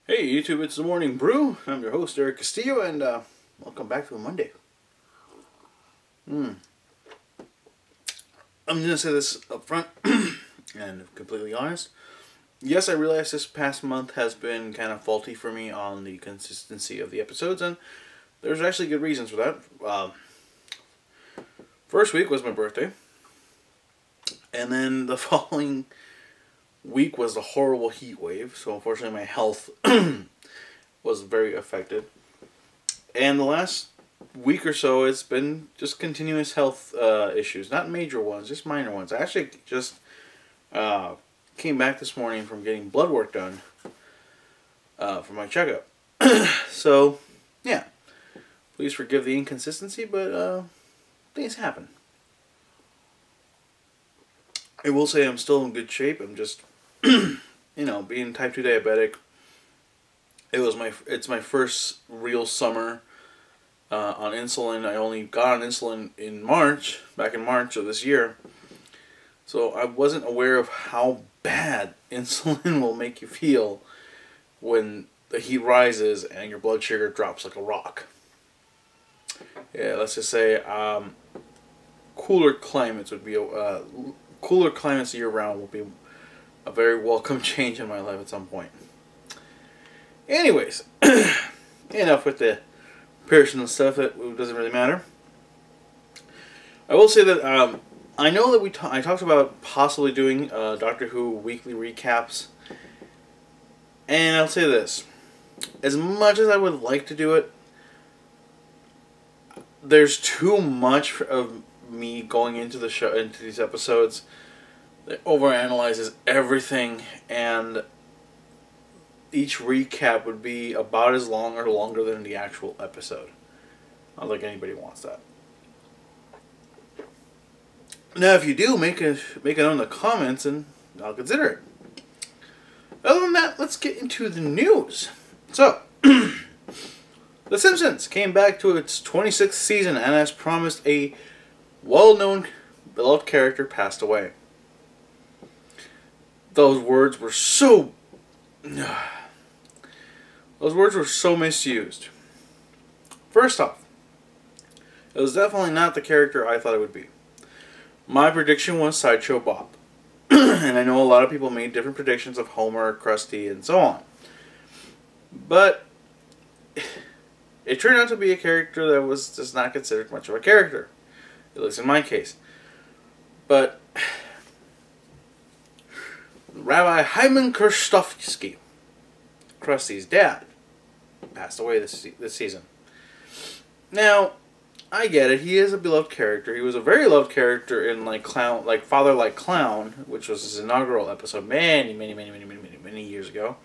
Hey YouTube, it's the Morning Brew. I'm your host, Eric Castillo, and welcome back to a Monday. I'm going to say this up front, and completely honest. Yes, I realize this past month has been kind of faulty for me on the consistency of the episodes, and there's actually good reasons for that. First week was my birthday, and then the following week was the horrible heat wave, so unfortunately my health was very affected. And the last week or so, it's been just continuous health issues. Not major ones, just minor ones. I actually just came back this morning from getting blood work done for my checkup. So, yeah. Please forgive the inconsistency, but things happen. I will say I'm still in good shape. I'm just, being type 2 diabetic. It's my first real summer on insulin. I only got on insulin back in March of this year. So I wasn't aware of how bad insulin will make you feel when the heat rises and your blood sugar drops like a rock. Yeah, let's just say cooler climates year round will be a very welcome change in my life at some point. Anyways, enough with the personal stuff that doesn't really matter. I will say that I know that I talked about possibly doing Doctor Who weekly recaps, and I'll say this: as much as I would like to do it, there's too much of me going into the show, into these episodes, that overanalyzes everything, and each recap would be about as long or longer than the actual episode. I don't think anybody wants that. Now, if you do, make a note in the comments, and I'll consider it. Other than that, let's get into the news. So, The Simpsons came back to its 26th season, and as promised, a well-known, beloved character passed away. Those words were so misused. First off, it was definitely not the character I thought it would be. My prediction was Sideshow Bob. And I know a lot of people made different predictions of Homer, Krusty, and so on. But it turned out to be a character that was just not considered much of a character. At least in my case. But Rabbi Hyman Krustovsky, Krusty's dad, passed away this season. Now, I get it. He is a beloved character. He was a very loved character in Father Like Clown, which was his inaugural episode many years ago.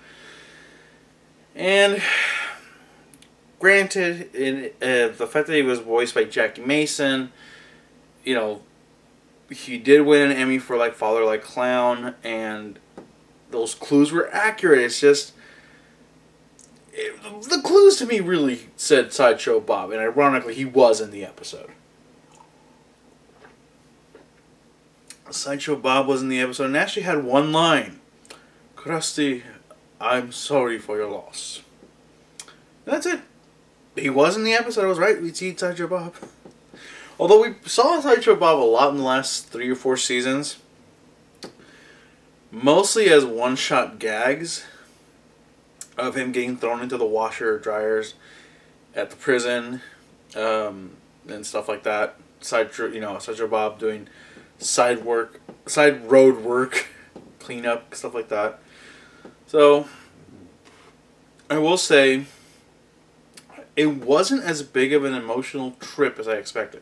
And granted, the fact that he was voiced by Jackie Mason, he did win an Emmy for Father Like Clown, and those clues were accurate. It's just the clues to me really said Sideshow Bob, and ironically, he was in the episode. Sideshow Bob was in the episode and actually had one line: "Krusty, I'm sorry for your loss." That's it. He was in the episode. I was right. We'd see Sideshow Bob. Although we saw Sideshow Bob a lot in the last 3 or 4 seasons, mostly as one-shot gags of him getting thrown into the washer or dryers at the prison, and stuff like that. Sideshow Bob doing side road work, cleanup, stuff like that. So I will say, it wasn't as big of an emotional trip as I expected.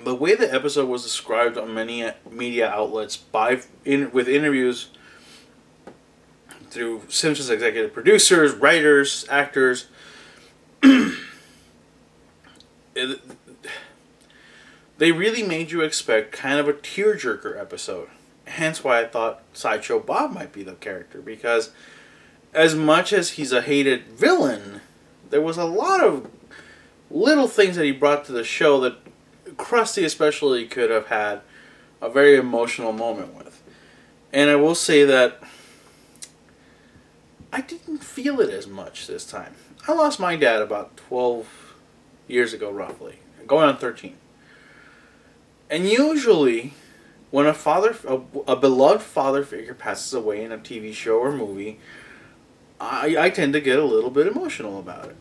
The way the episode was described on many media outlets with interviews through Simpsons executive producers, writers, actors, they really made you expect kind of a tearjerker episode. Hence why I thought Sideshow Bob might be the character, because as much as he's a hated villain, there was a lot of little things that he brought to the show that Krusty especially could have had a very emotional moment with. And I will say that I I didn't feel it as much this time. I lost my dad about 12 years ago, roughly, going on 13. And usually, when a beloved father figure passes away in a TV show or movie, I tend to get a little bit emotional about it.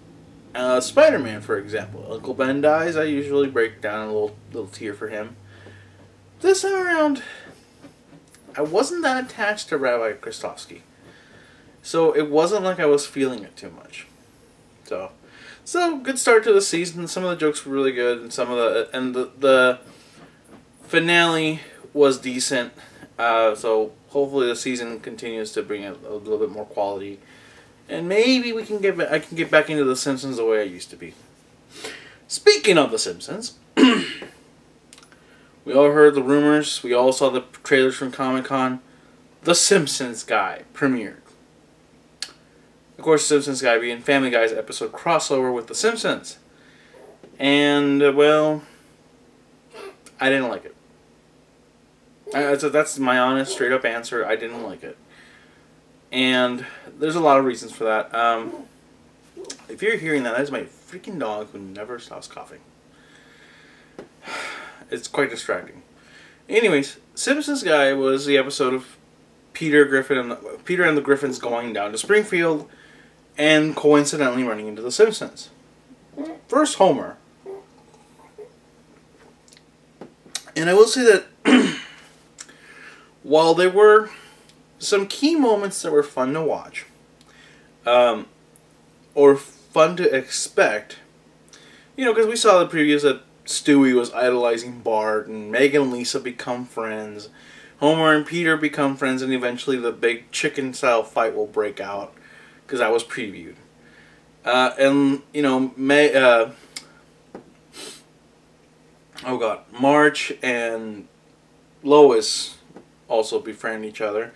Spider-Man, for example. Uncle Ben dies, I usually break down a little tear for him. This time around, I wasn't that attached to Rabbi Kristofsky. So it wasn't like I was feeling it too much. So good start to the season. Some of the jokes were really good, and the finale was decent. So hopefully the season continues to bring a little bit more quality. And maybe I can get back into The Simpsons the way I used to be. Speaking of The Simpsons, we all heard the rumors. We all saw the trailers from Comic-Con. The Simpsons Guy premiered. Of course, Simpsons Guy being Family Guy's episode crossover with The Simpsons. And, well, I didn't like it. That's my honest, straight-up answer. I didn't like it. And there's a lot of reasons for that. If you're hearing that is my freaking dog who never stops coughing. It's quite distracting. Anyways, Simpsons Guy was the episode of Peter and the Griffins going down to Springfield and coincidentally running into the Simpsons. First Homer. And I will say that while there were some key moments that were fun to watch, or fun to expect, because we saw the previews that Stewie was idolizing Bart, and Meg and Lisa become friends, Homer and Peter become friends, and eventually the big chicken-style fight will break out, because that was previewed. Marge and Lois also befriend each other.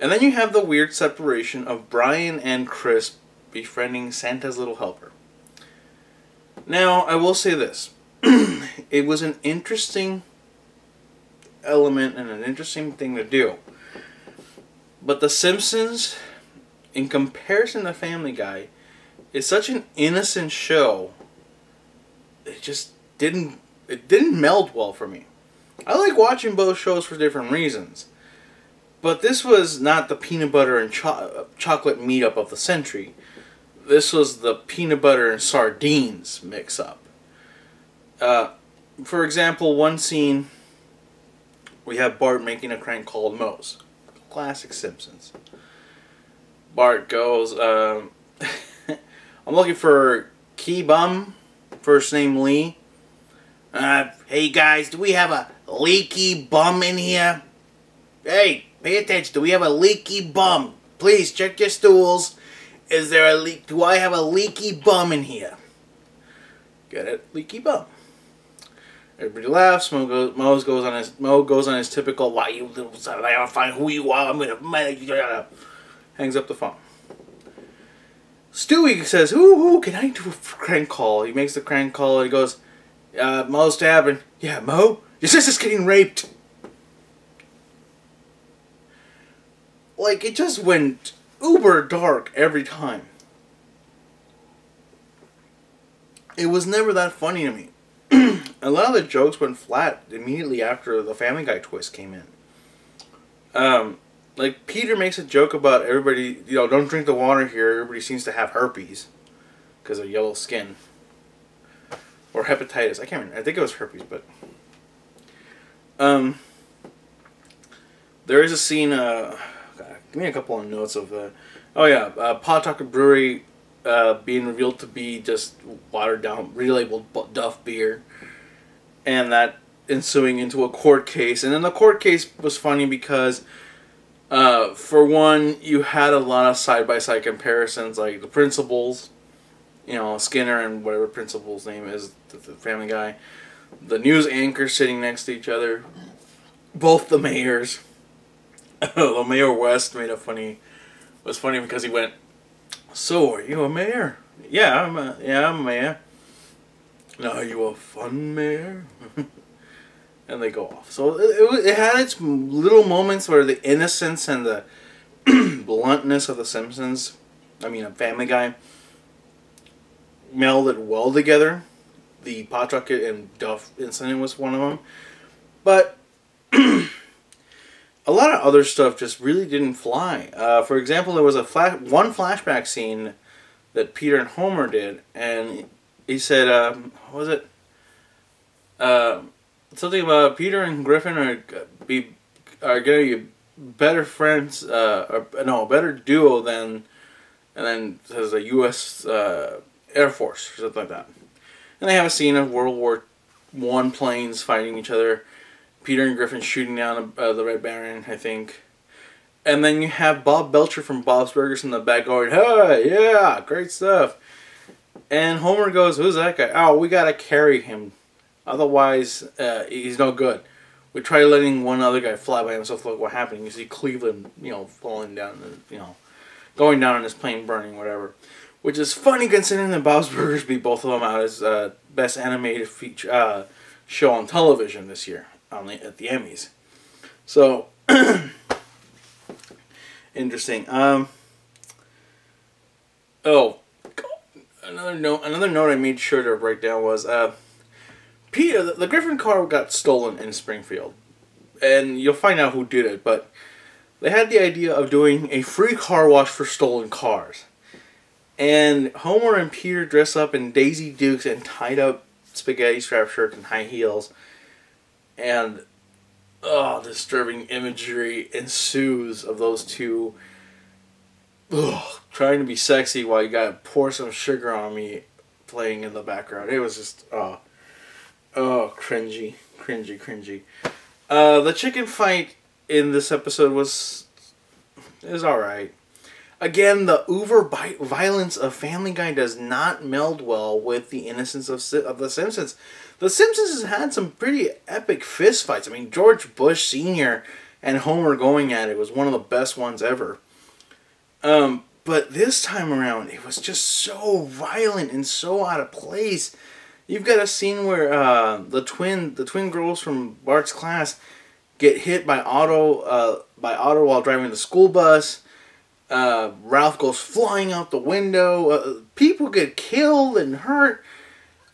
And then you have the weird separation of Brian and Chris befriending Santa's little helper. Now, I will say this. It was an interesting element and an interesting thing to do. But The Simpsons, in comparison to Family Guy, is such an innocent show. It just didn't meld well for me. I like watching both shows for different reasons. But this was not the peanut butter and chocolate meetup of the century. This was the peanut butter and sardines mix-up. For example, one scene, we have Bart making a crank called Moe's. Classic Simpsons. Bart goes, I'm looking for Key Bum, first name Lee. Hey guys, do we have a leaky bum in here? Hey, pay attention, do we have a leaky bum? Please, check your stools. Is there a leak? Do I have a leaky bum in here? Get it? Leaky bum. Everybody laughs. Moe goes on his typical, why you little son, I gotta find who you are, I'm gonna... Hangs up the phone. Stewie says, ooh, can I do a crank call? He makes the crank call and he goes, Moe's stabbing. Yeah, Moe? Your sister's getting raped. Like, it just went uber dark every time. It was never that funny to me. A lot of the jokes went flat immediately after the Family Guy twist came in. Like, Peter makes a joke about everybody, don't drink the water here. Everybody seems to have herpes because of yellow skin. Or hepatitis. I can't remember. I think it was herpes, but... there is a scene, give me a couple of notes of the... Oh yeah, Pawtucket Brewery being revealed to be just watered down, relabeled Duff beer. And that ensuing into a court case. And then the court case was funny because, for one, you had a lot of side-by-side comparisons, like the principals, Skinner and whatever principal's name is, the Family Guy. The news anchor sitting next to each other. Both the mayors. The Mayor West was funny because he went, so, are you a mayor? Yeah, I'm a mayor. Now, are you a fun mayor? And they go off. So it had its little moments where the innocence and the bluntness of The Simpsons Family Guy melded well together. The Pawtucket and Duff incident was one of them. But a lot of other stuff just really didn't fly. For example, there was one flashback scene that Peter and Homer did, and he said, what was it? Something about Peter and Griffin are going to be better friends, a better duo than, and then says a U.S. Air Force or something like that. And they have a scene of World War I planes fighting each other. Peter and Griffin shooting down the Red Baron, I think. And then you have Bob Belcher from Bob's Burgers in the back going, "Hey, yeah, great stuff." And Homer goes, "Who's that guy?" "Oh, we gotta carry him. Otherwise, he's no good. We tried letting one other guy fly by himself. Look what happened. You see Cleveland, falling down, going down on his plane, burning, whatever." Which is funny considering that Bob's Burgers beat both of them out as best animated feature show on television this year at the Emmys. So interesting. Another note I made sure to write down was Peter. The Griffin car got stolen in Springfield, and you'll find out who did it. But they had the idea of doing a free car wash for stolen cars. And Homer and Peter dress up in Daisy Dukes and tied up spaghetti strap shirts and high heels. And, disturbing imagery ensues of those two trying to be sexy while you gotta pour some sugar on me playing in the background. It was just, cringy. The chicken fight in this episode was alright. Again, the uber violence of Family Guy does not meld well with the innocence of The Simpsons. The Simpsons has had some pretty epic fist fights. George Bush Sr. and Homer going at it was one of the best ones ever. But this time around, it was just so violent and so out of place. You've got a scene where the twin girls from Bart's class get hit by Otto while driving the school bus. Ralph goes flying out the window. People get killed and hurt,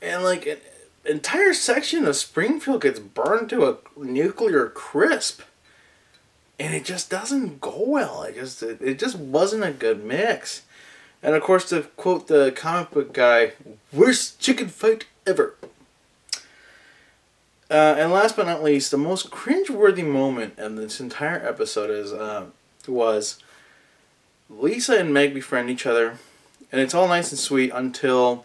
and an entire section of Springfield gets burned to a nuclear crisp. And it just doesn't go well. It just wasn't a good mix. And of course, to quote the comic book guy, "Worst chicken fight ever." And last but not least, the most cringeworthy moment in this entire episode was Lisa and Meg befriend each other, and it's all nice and sweet until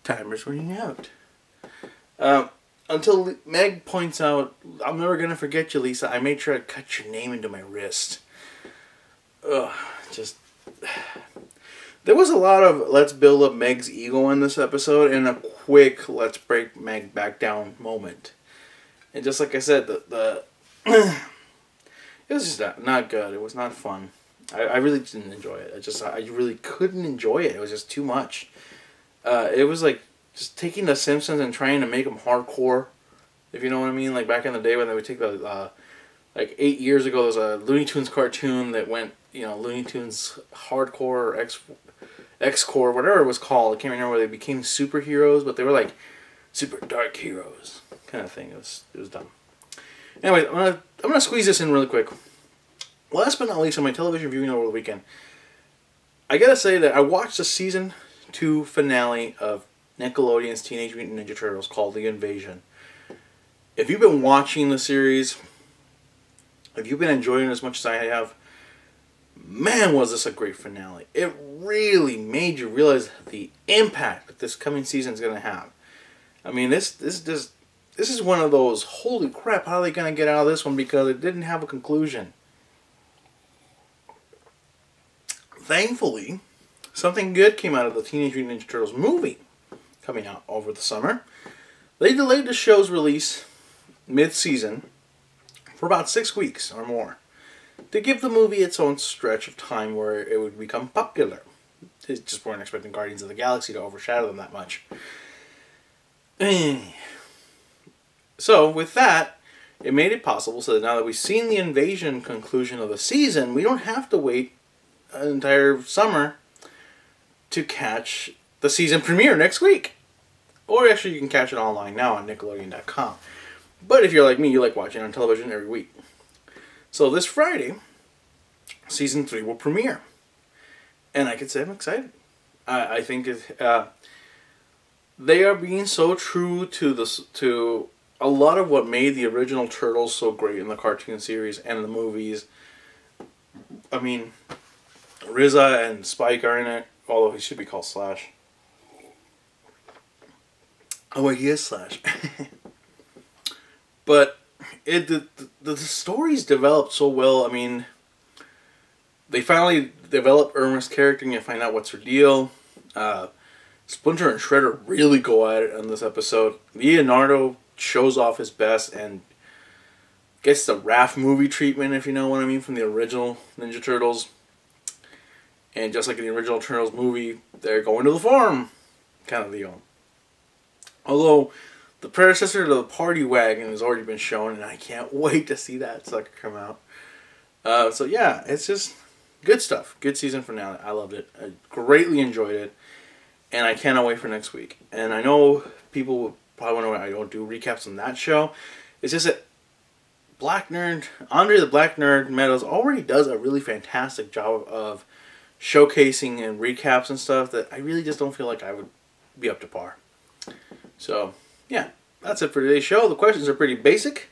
timer's running out. Until Meg points out, "I'm never gonna forget you, Lisa. I made sure I cut your name into my wrist." There was a lot of let's build up Meg's ego in this episode, and a quick let's break Meg back down moment. And just like I said, it was just not good. It was not fun. I really didn't enjoy it. I really couldn't enjoy it. It was just too much. It was like just taking the Simpsons and trying to make them hardcore, if you know what I mean. Like back in the day when they would take the 8 years ago, there was a Looney Tunes cartoon that went, Looney Tunes hardcore or X-core, whatever it was called. I can't remember where they became superheroes, but they were like super dark heroes kind of thing. It was dumb. Anyway, I'm gonna squeeze this in really quick. Last but not least, on my television viewing over the weekend, I gotta say that I watched the season 2 finale of Nickelodeon's Teenage Mutant Ninja Turtles called The Invasion. If you've been watching the series, if you've been enjoying it as much as I have, man, was this a great finale. It really made you realize the impact that this coming season is going to have. This is one of those, holy crap, how are they going to get out of this one, because it didn't have a conclusion. Thankfully, something good came out of the Teenage Mutant Ninja Turtles movie coming out over the summer. They delayed the show's release mid-season for about 6 weeks or more to give the movie its own stretch of time where it would become popular. They just weren't expecting Guardians of the Galaxy to overshadow them that much. So, with that, it made it possible so that now that we've seen the invasion conclusion of the season, we don't have to wait an entire summer to catch the season premiere next week. Or actually, you can catch it online now on Nickelodeon.com. But if you're like me, you like watching on television every week. So this Friday, Season 3 will premiere. And I can say I'm excited. I think they are being so true to a lot of what made the original Turtles so great in the cartoon series and the movies. I mean, RZA and Spike are in it, although he should be called Slash. Oh wait, he is Slash. But the stories developed so well. I mean, they finally develop Irma's character and you find out what's her deal. Splinter and Shredder really go at it in this episode. Leonardo shows off his best and gets the Raph movie treatment, if you know what I mean, from the original Ninja Turtles. And just like in the original Turtles movie, they're going to the farm kind of deal. Although, the predecessor to the Party Wagon has already been shown, and I can't wait to see that sucker come out. So yeah, it's just good stuff. Good season finale. I loved it. I greatly enjoyed it. And I cannot wait for next week. And I know people will probably wonder why I don't do recaps on that show. It's just that Andre the Black Nerd Meadows already does a really fantastic job of showcasing and recaps and stuff that I really just don't feel like I would be up to par. So, yeah, that's it for today's show. The questions are pretty basic.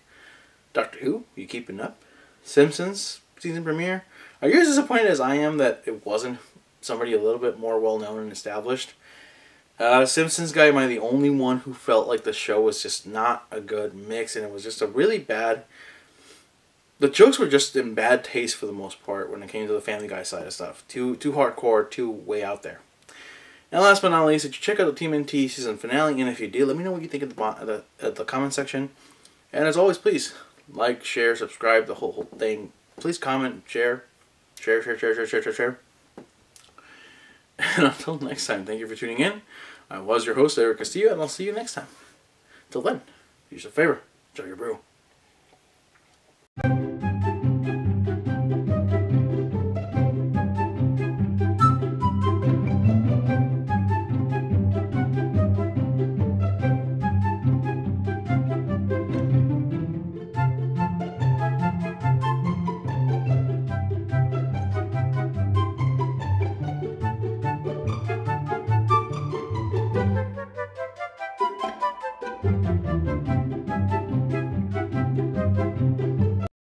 Doctor Who, you keeping up? Simpsons season premiere. Are you as disappointed as I am that it wasn't somebody a little bit more well-known and established? Simpsons guy, am I the only one who felt like the show was just not a good mix, and it was just a really bad... The jokes were just in bad taste for the most part when it came to the Family Guy side of stuff. Too hardcore, too way out there. And last but not least, did you check out the TMNT season finale? And if you did, let me know what you think at the comment section. And as always, please like, share, subscribe, the whole thing. Please comment, share. And until next time, thank you for tuning in. I was your host, Eric Castillo, and I'll see you next time. Till then, do yourself a favor, enjoy your brew.